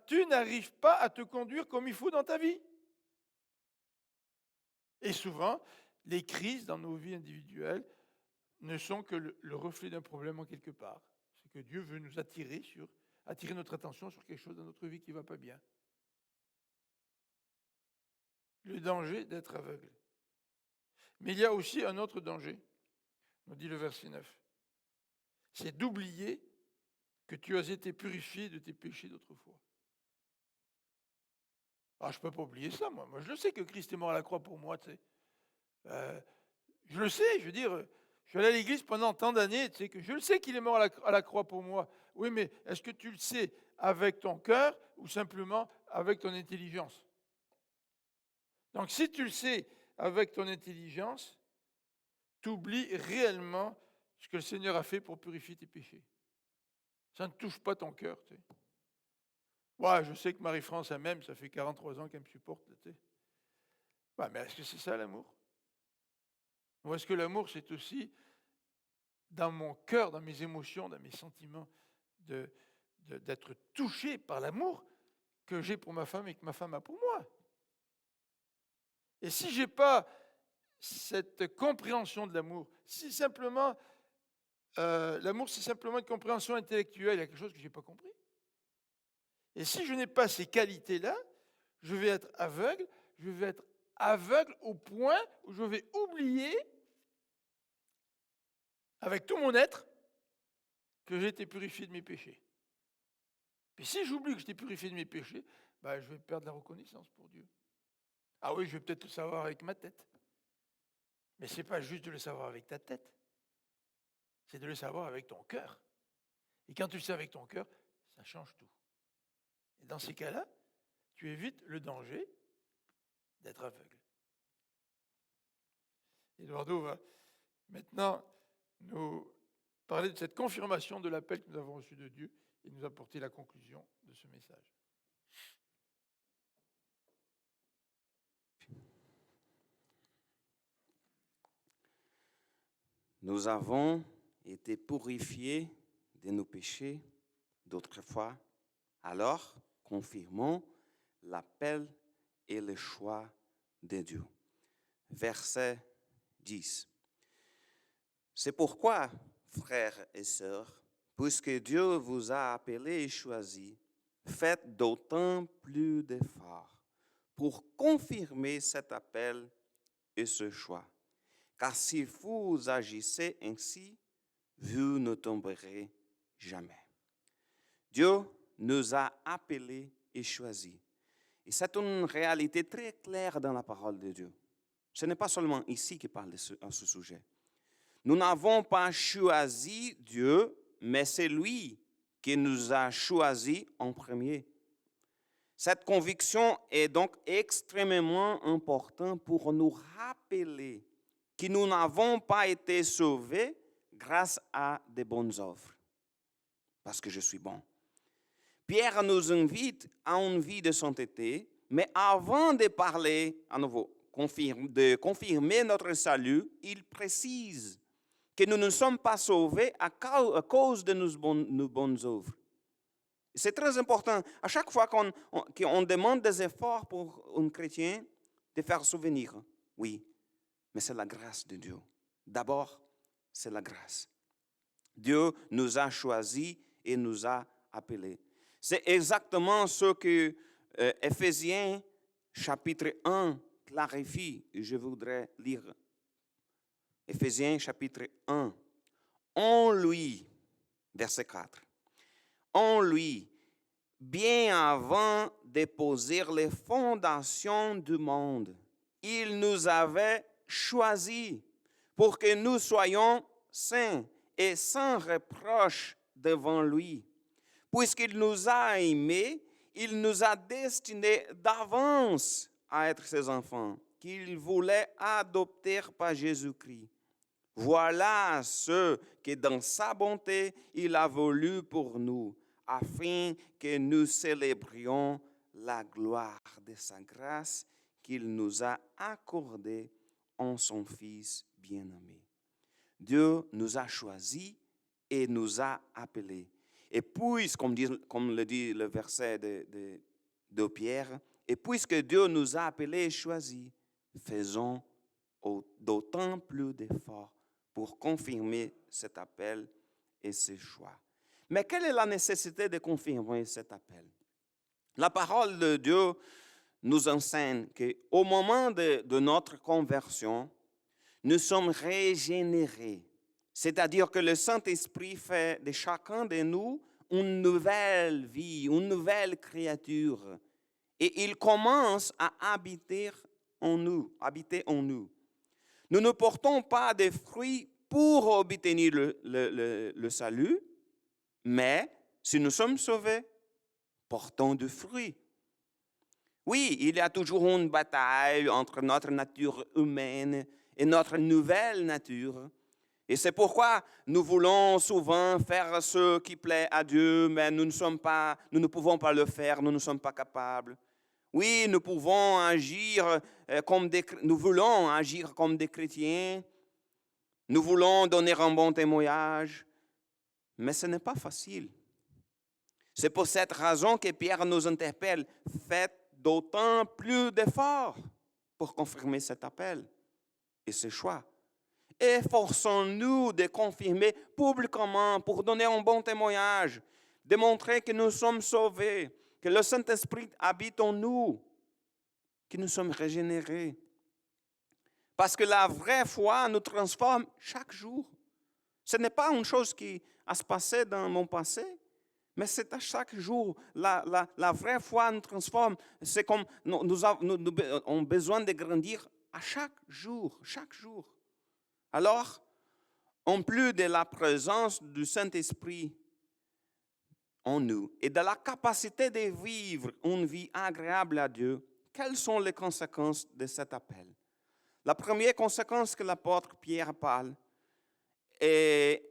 [SPEAKER 1] tu n'arrives pas à te conduire comme il faut dans ta vie. Et souvent, les crises dans nos vies individuelles ne sont que le reflet d'un problème en quelque part. C'est que Dieu veut nous attirer notre attention sur quelque chose dans notre vie qui ne va pas bien. Le danger d'être aveugle. Mais il y a aussi un autre danger. nous dit le verset 9. C'est d'oublier que tu as été purifié de tes péchés d'autrefois. Ah, je ne peux pas oublier ça, moi. Moi, je le sais que Christ est mort à la croix pour moi, tu sais. Je le sais, je veux dire, je suis allé à l'église pendant tant d'années, tu sais, que je le sais qu'il est mort à la croix pour moi. Oui, mais est-ce que tu le sais avec ton cœur ou simplement avec ton intelligence? Donc, si tu le sais avec ton intelligence, tu oublies réellement ce que le Seigneur a fait pour purifier tes péchés. Ça ne touche pas ton cœur, tu sais. Ouais, je sais que Marie-France, elle m'aime, ça fait 43 ans qu'elle me supporte, tu sais. Ouais, mais est-ce que c'est ça l'amour? Ou est-ce que l'amour, c'est aussi dans mon cœur, dans mes émotions, dans mes sentiments, d'être touché par l'amour que j'ai pour ma femme et que ma femme a pour moi? Et si je n'ai pas cette compréhension de l'amour, si simplement l'amour, c'est simplement une compréhension intellectuelle, il y a quelque chose que je n'ai pas compris. Et si je n'ai pas ces qualités-là, je vais être aveugle au point où je vais oublier, avec tout mon être, que j'ai été purifié de mes péchés. Puis si j'oublie que j'étais purifié de mes péchés, ben, je vais perdre la reconnaissance pour Dieu. Ah oui, je vais peut-être le savoir avec ma tête. Mais ce n'est pas juste de le savoir avec ta tête. C'est de le savoir avec ton cœur. Et quand tu le sais avec ton cœur, ça change tout. Et dans ces cas-là, tu évites le danger d'être aveugle. Eduardo va maintenant nous parler de cette confirmation de l'appel que nous avons reçu de Dieu et nous apporter la conclusion de ce message.
[SPEAKER 2] Nous avons été purifiés de nos péchés d'autrefois, alors confirmons l'appel et le choix de Dieu. Verset 10. C'est pourquoi, frères et sœurs, puisque Dieu vous a appelés et choisis, faites d'autant plus d'efforts pour confirmer cet appel et ce choix. Car si vous agissez ainsi, vous ne tomberez jamais. Dieu nous a appelés et choisis. Et c'est une réalité très claire dans la parole de Dieu. Ce n'est pas seulement ici qu'il parle à ce sujet. Nous n'avons pas choisi Dieu, mais c'est lui qui nous a choisis en premier. Cette conviction est donc extrêmement importante pour nous rappeler que nous n'avons pas été sauvés grâce à de bonnes œuvres, parce que je suis bon. Pierre nous invite à une vie de sainteté, mais avant de parler à nouveau, de confirmer notre salut, il précise que nous ne sommes pas sauvés à cause de nos bonnes œuvres. C'est très important. À chaque fois qu'on demande des efforts pour un chrétien, de faire souvenir, oui, mais c'est la grâce de Dieu. D'abord, c'est la grâce. Dieu nous a choisis et nous a appelés. C'est exactement ce que Éphésiens chapitre 1 clarifie. Je voudrais lire Éphésiens chapitre 1. En lui, verset 4. En lui, bien avant de poser les fondations du monde, il nous avait choisis pour que nous soyons saints et sans reproche devant lui. Puisqu'il nous a aimés, il nous a destinés d'avance à être ses enfants, qu'il voulait adopter par Jésus-Christ. Voilà ce que dans sa bonté, il a voulu pour nous, afin que nous célébrions la gloire de sa grâce qu'il nous a accordée en son Fils bien-aimé. Dieu nous a choisis et nous a appelés. Et puis, comme le dit le verset de Pierre, et puisque Dieu nous a appelés et choisis, faisons d'autant plus d'efforts pour confirmer cet appel et ce choix. Mais quelle est la nécessité de confirmer cet appel? La parole de Dieu nous enseigne qu'au moment de notre conversion, nous sommes régénérés C'est-à-dire que le Saint-Esprit fait de chacun de nous une nouvelle vie, une nouvelle créature. Et il commence à habiter en nous, habiter en nous. Nous ne portons pas de fruits pour obtenir le salut, mais si nous sommes sauvés, portons du fruit. Oui, il y a toujours une bataille entre notre nature humaine et notre nouvelle nature. Et c'est pourquoi nous voulons souvent faire ce qui plaît à Dieu, mais nous ne pouvons pas le faire, nous ne sommes pas capables. Oui, nous voulons agir comme des chrétiens, nous voulons donner un bon témoignage, mais ce n'est pas facile. C'est pour cette raison que Pierre nous interpelle, faites d'autant plus d'efforts pour confirmer cet appel et ce choix. Efforçons-nous de confirmer publiquement pour donner un bon témoignage, démontrer que nous sommes sauvés, que le Saint-Esprit habite en nous, que nous sommes régénérés. Parce que la vraie foi nous transforme chaque jour. Ce n'est pas une chose qui a se passé dans mon passé, mais c'est à chaque jour. La vraie foi nous transforme. C'est comme nous avons besoin de grandir à chaque jour, chaque jour. Alors, en plus de la présence du Saint-Esprit en nous et de la capacité de vivre une vie agréable à Dieu, quelles sont les conséquences de cet appel? La première conséquence que l'apôtre Pierre parle est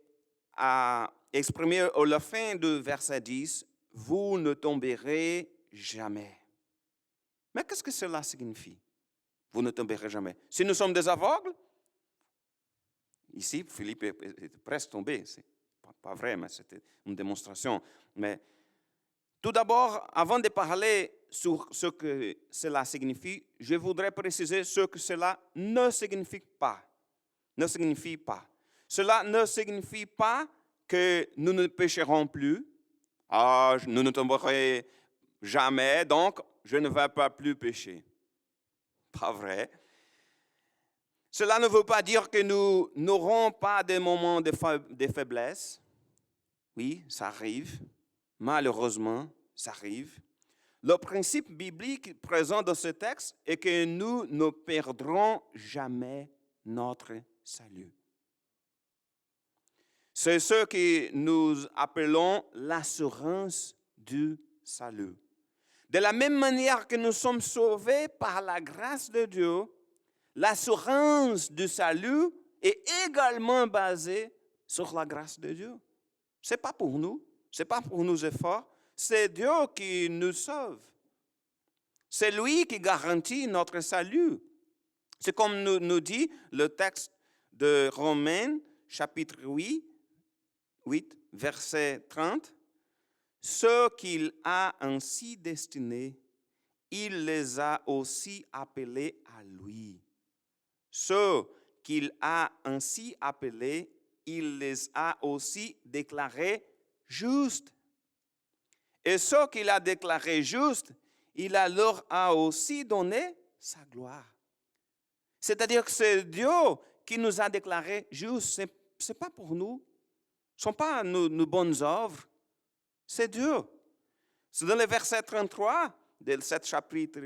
[SPEAKER 2] exprimée à la fin du verset 10, « Vous ne tomberez jamais ». Mais qu'est-ce que cela signifie? Vous ne tomberez jamais. Si nous sommes des aveugles, ici, Philippe est presque tombé. Ce n'est pas vrai, mais c'était une démonstration. Mais tout d'abord, avant de parler sur ce que cela signifie, je voudrais préciser ce que cela ne signifie pas. Ne signifie pas. Cela ne signifie pas que nous ne pécherons plus. Nous ne tomberons jamais, donc je ne vais pas plus pécher. Pas vrai. Cela ne veut pas dire que nous n'aurons pas des moments de faiblesse. Oui, ça arrive. Malheureusement, ça arrive. Le principe biblique présent dans ce texte est que nous ne perdrons jamais notre salut. C'est ce que nous appelons l'assurance du salut. De la même manière que nous sommes sauvés par la grâce de Dieu, l'assurance du salut est également basée sur la grâce de Dieu. Ce n'est pas pour nous, ce n'est pas pour nos efforts, c'est Dieu qui nous sauve. C'est lui qui garantit notre salut. C'est comme nous dit le texte de Romains, chapitre 8, verset 30. Ceux qu'il a ainsi destinés, il les a aussi appelés à lui. Ceux qu'il a ainsi appelés, il les a aussi déclarés justes. Et ceux qu'il a déclarés justes, il leur a aussi donné sa gloire. C'est-à-dire que c'est Dieu qui nous a déclarés justes. Ce n'est pas pour nous. Ce ne sont pas nos bonnes œuvres. C'est Dieu. C'est dans le verset 33 de ce chapitre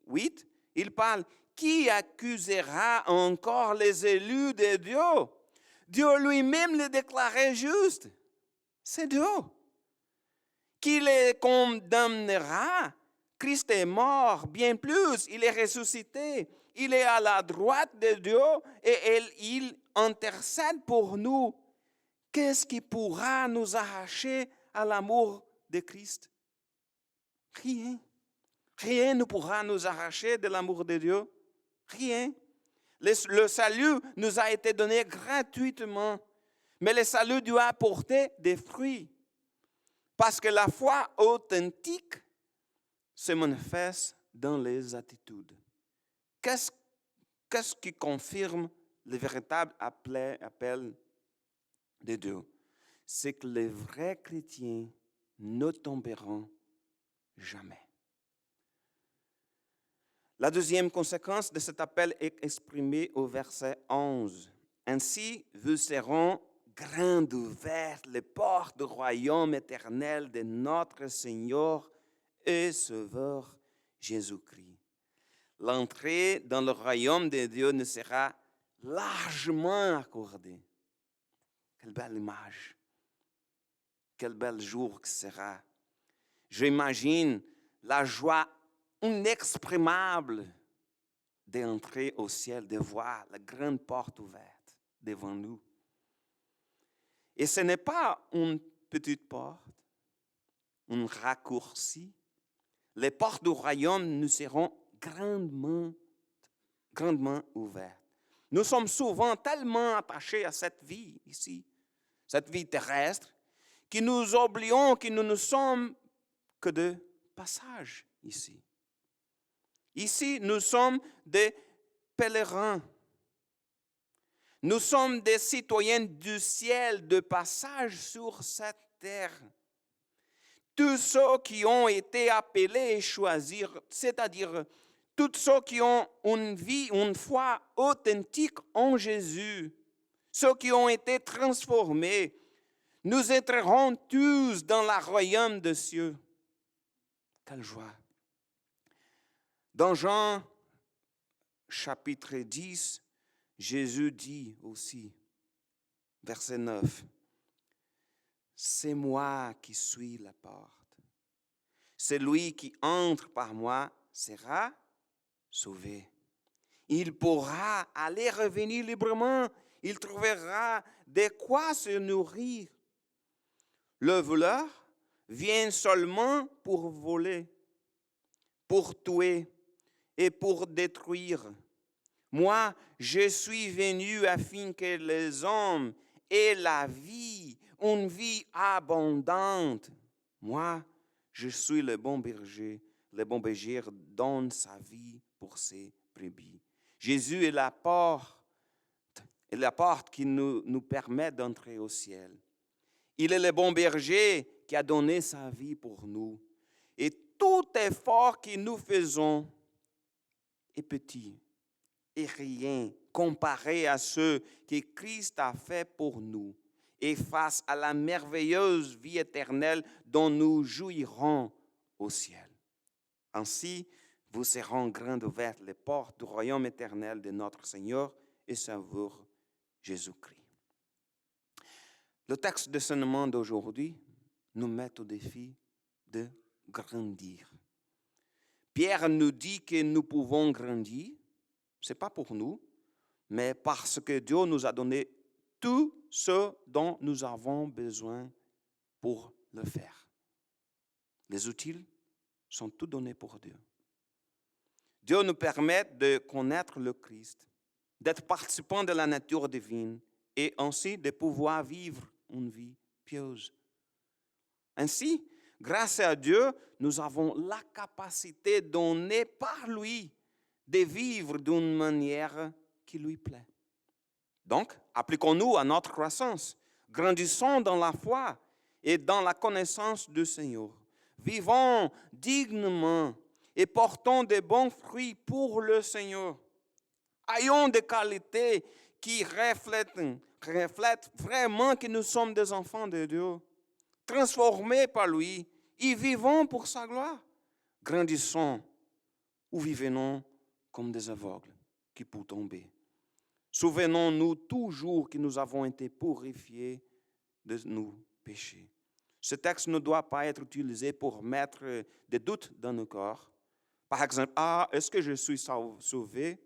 [SPEAKER 2] 8, il parle « Qui accusera encore les élus de Dieu? Dieu lui-même les déclarait justes. » C'est Dieu. Qui les condamnera? Christ est mort, bien plus, il est ressuscité. Il est à la droite de Dieu et il intercède pour nous. Qu'est-ce qui pourra nous arracher à l'amour de Christ? Rien. Rien ne pourra nous arracher de l'amour de Dieu. Rien. Le salut nous a été donné gratuitement, mais le salut doit apporter des fruits. Parce que la foi authentique se manifeste dans les attitudes. Qu'est-ce qui confirme le véritable appel de Dieu? C'est que les vrais chrétiens ne tomberont jamais. La deuxième conséquence de cet appel est exprimée au verset 11. Ainsi, vous serez grandes ouvertes les portes du royaume éternel de notre Seigneur et Sauveur Jésus-Christ. L'entrée dans le royaume de Dieu nous sera largement accordée. Quelle belle image! Quel bel jour que sera! J'imagine la joie inexprimable d'entrer au ciel, de voir la grande porte ouverte devant nous. Et ce n'est pas une petite porte, un raccourci. Les portes du royaume nous seront grandement ouvertes. Nous sommes souvent tellement attachés à cette vie ici, cette vie terrestre, que nous oublions que nous ne sommes que de passage ici. Ici, nous sommes des pèlerins. Nous sommes des citoyens du ciel de passage sur cette terre. Tous ceux qui ont été appelés et choisis, c'est-à-dire tous ceux qui ont une vie, une foi authentique en Jésus, ceux qui ont été transformés, nous entrerons tous dans le royaume des cieux. Quelle joie! Dans Jean chapitre 10, Jésus dit aussi, verset 9, « C'est moi qui suis la porte. Celui qui entre par moi sera sauvé. Il pourra aller revenir librement. Il trouvera de quoi se nourrir. Le voleur vient seulement pour voler, pour tuer et pour détruire. Moi, je suis venu afin que les hommes aient la vie, une vie abondante. Moi, je suis le bon berger. Le bon berger donne sa vie pour ses brebis. Jésus est la porte qui nous permet d'entrer au ciel. Il est le bon berger qui a donné sa vie pour nous. Et tout effort que nous faisons est petit et rien comparé à ce que Christ a fait pour nous et face à la merveilleuse vie éternelle dont nous jouirons au ciel. Ainsi, vous seront grandes ouvertes les portes du royaume éternel de notre Seigneur et Sauveur Jésus-Christ. Le texte de enseignement d'aujourd'hui nous met au défi de grandir. Pierre nous dit que nous pouvons grandir, ce n'est pas pour nous, mais parce que Dieu nous a donné tout ce dont nous avons besoin pour le faire. Les outils sont tous donnés pour Dieu. Dieu nous permet de connaître le Christ, d'être participants de la nature divine et ainsi de pouvoir vivre une vie pieuse. Ainsi, grâce à Dieu, nous avons la capacité donnée par lui de vivre d'une manière qui lui plaît. Donc, appliquons-nous à notre croissance. Grandissons dans la foi et dans la connaissance du Seigneur. Vivons dignement et portons de bons fruits pour le Seigneur. Ayons des qualités qui reflètent vraiment que nous sommes des enfants de Dieu, transformés par lui et vivons pour sa gloire. Grandissons ou vivons comme des aveugles qui peuvent tomber. Souvenons-nous toujours que nous avons été purifiés de nos péchés. Ce texte ne doit pas être utilisé pour mettre des doutes dans nos corps. Par exemple, est-ce que je suis sauvé?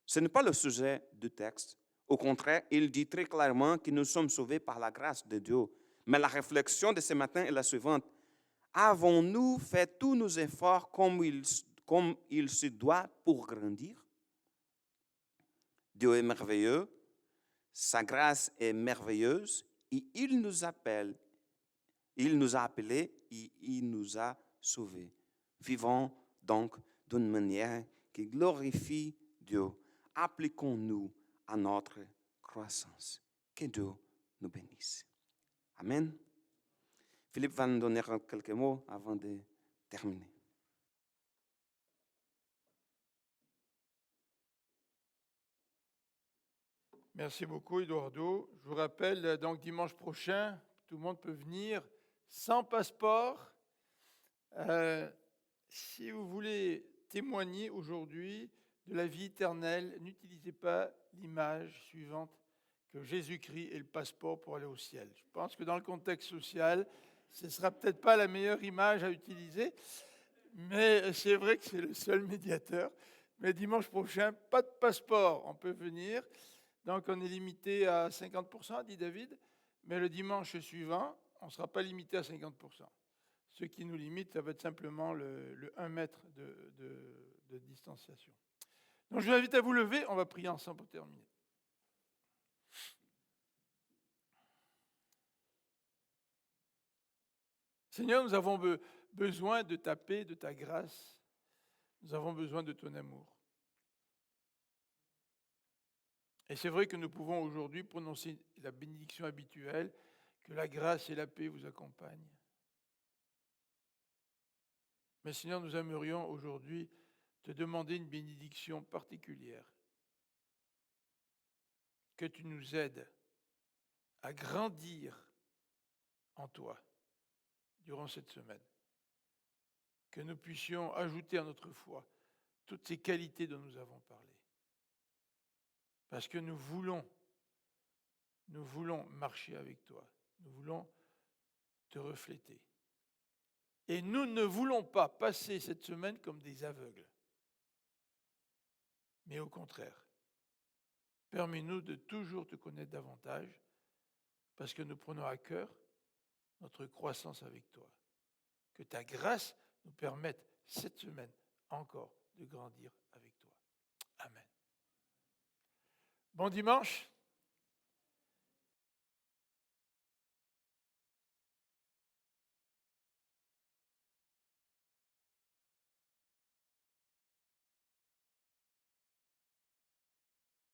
[SPEAKER 2] Ce n'est pas le sujet du texte. Au contraire, il dit très clairement que nous sommes sauvés par la grâce de Dieu. Mais la réflexion de ce matin est la suivante. Avons-nous fait tous nos efforts comme il se doit pour grandir? Dieu est merveilleux, sa grâce est merveilleuse et il nous a appelés et il nous a sauvés. Vivons donc d'une manière qui glorifie Dieu. Appliquons-nous à notre croissance. Que Dieu nous bénisse. Amen. Philippe va nous donner quelques mots avant de terminer.
[SPEAKER 1] Merci beaucoup, Eduardo. Je vous rappelle, donc dimanche prochain, tout le monde peut venir sans passeport. Si vous voulez témoigner aujourd'hui de la vie éternelle, n'utilisez pas l'image suivante, que Jésus-Christ est le passeport pour aller au ciel. Je pense que dans le contexte social, ce ne sera peut-être pas la meilleure image à utiliser, mais c'est vrai que c'est le seul médiateur. Mais dimanche prochain, pas de passeport, on peut venir. Donc on est limité à 50%, dit David, mais le dimanche suivant, on ne sera pas limité à 50%. Ce qui nous limite, ça va être simplement le 1 mètre de distanciation. Donc je vous invite à vous lever, on va prier ensemble pour terminer. Seigneur, nous avons besoin de ta paix, de ta grâce. Nous avons besoin de ton amour. Et c'est vrai que nous pouvons aujourd'hui prononcer la bénédiction habituelle, que la grâce et la paix vous accompagnent. Mais Seigneur, nous aimerions aujourd'hui te demander une bénédiction particulière. Que tu nous aides à grandir en toi durant cette semaine. Que nous puissions ajouter à notre foi toutes ces qualités dont nous avons parlé. Parce que nous voulons marcher avec toi. Nous voulons te refléter. Et nous ne voulons pas passer cette semaine comme des aveugles. Mais au contraire, permets-nous de toujours te connaître davantage parce que nous prenons à cœur notre croissance avec toi. Que ta grâce nous permette cette semaine encore de grandir avec toi. Amen. Bon dimanche.